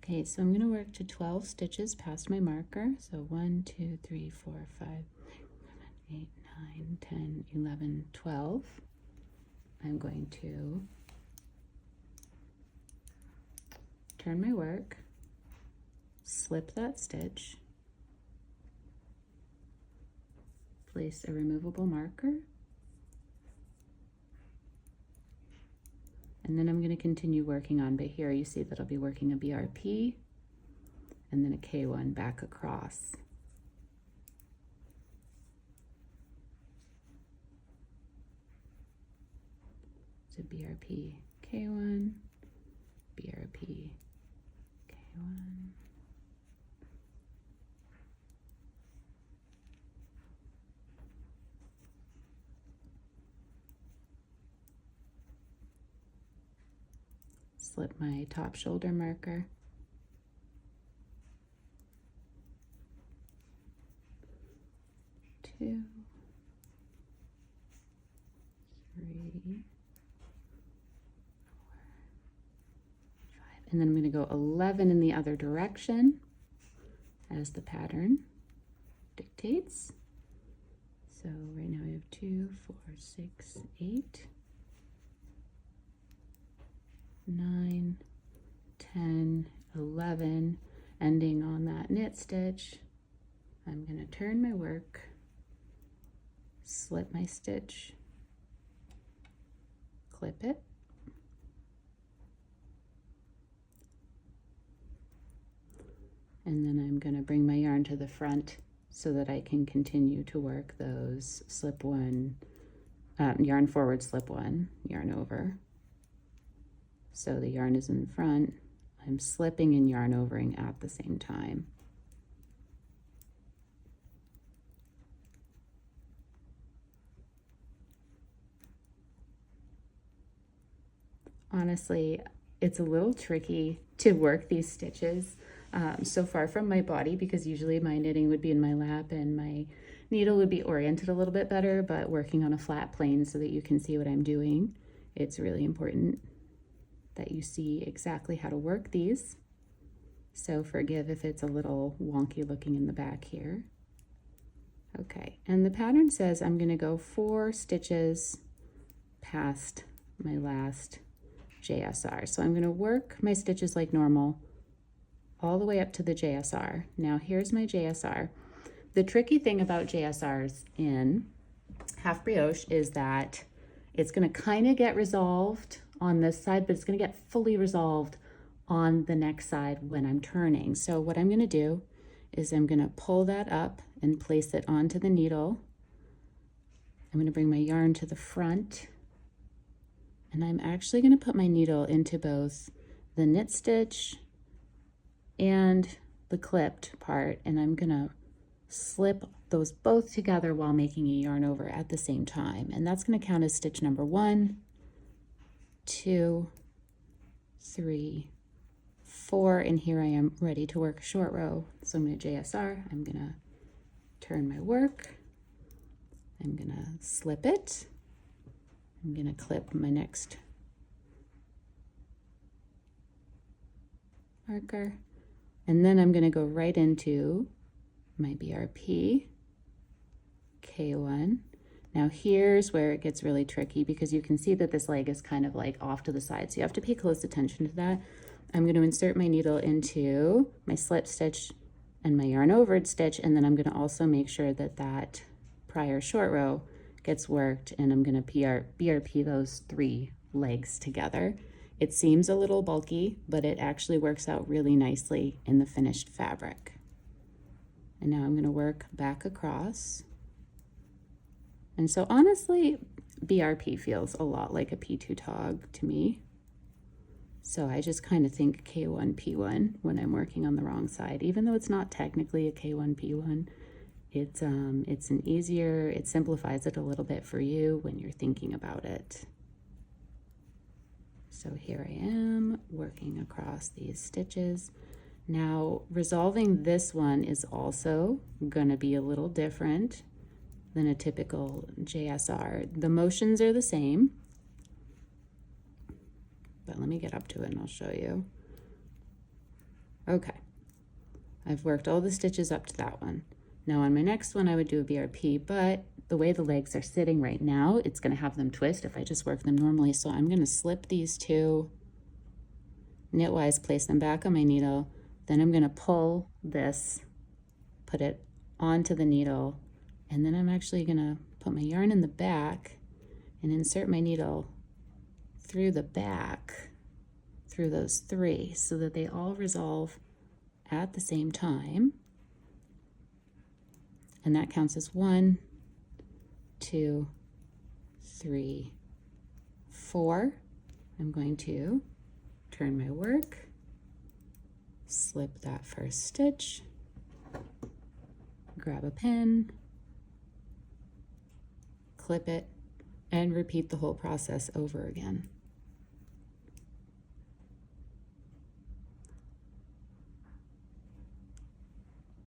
Okay, so I'm going to work to 12 stitches past my marker. So 1, 2, 3, 4, 5, 6, 7, 8, 9, 10, 11, 12. I'm going to turn my work, slip that stitch, place a removable marker, and then I'm going to continue working on, but here you see that I'll be working a BRP and then a K1 back across. So BRP, K1, BRP, K1. Slip my top shoulder marker. Two, three, four, five. And then I'm going to go 11 in the other direction as the pattern dictates. So right now we have 2, 4, 6, 8, 9, 10, 11, ending on that knit stitch. I'm going to turn my work, slip my stitch, clip it, and then I'm going to bring my yarn to the front so that I can continue to work those slip one, yarn forward, slip one, yarn over. So the yarn is in front, I'm slipping and yarn overing at the same time. Honestly, it's a little tricky to work these stitches so far from my body, because usually my knitting would be in my lap and my needle would be oriented a little bit better, but working on a flat plane so that you can see what I'm doing, it's really important that you see exactly how to work these. So forgive if it's a little wonky looking in the back here. Okay, and the pattern says I'm going to go 4 stitches past my last JSR. So I'm going to work my stitches like normal all the way up to the JSR. Now here's my JSR. The tricky thing about JSRs in half brioche is that it's going to kind of get resolved on this side, but it's going to get fully resolved on the next side when I'm turning. So what I'm going to do is I'm going to pull that up and place it onto the needle. I'm going to bring my yarn to the front, and I'm actually going to put my needle into both the knit stitch and the clipped part, and I'm going to slip those both together while making a yarn over at the same time. And that's going to count as stitch number 1, 2, 3, 4, and here I am ready to work a short row. So I'm going to JSR, I'm going to turn my work, I'm going to slip it, I'm going to clip my next marker, and then I'm going to go right into my BRP, K1. Now here's where it gets really tricky, because you can see that this leg is kind of like off to the side, so you have to pay close attention to that. I'm going to insert my needle into my slip stitch and my yarn overed stitch, and then I'm going to also make sure that that prior short row gets worked, and I'm going to BRP those 3 legs together. It seems a little bulky, but it actually works out really nicely in the finished fabric. And now I'm going to work back across. And so honestly, BRP feels a lot like a P2 tog to me. So I just kind of think K1, P1 when I'm working on the wrong side, even though it's not technically a K1, P1. It's an easier, it simplifies it a little bit for you when you're thinking about it. So here I am working across these stitches. Now resolving this one is also gonna be a little different than a typical JSR. The motions are the same, but let me get up to it and I'll show you. Okay, I've worked all the stitches up to that one. Now on my next one I would do a BRP, but the way the legs are sitting right now, it's going to have them twist if I just work them normally. So I'm going to slip these two knitwise, place them back on my needle. Then I'm going to pull this, put it onto the needle, and then I'm actually going to put my yarn in the back and insert my needle through the back, through those three, so that they all resolve at the same time. And that counts as 1, 2, 3, 4. I'm going to turn my work, slip that first stitch, grab a pin, clip it, and repeat the whole process over again.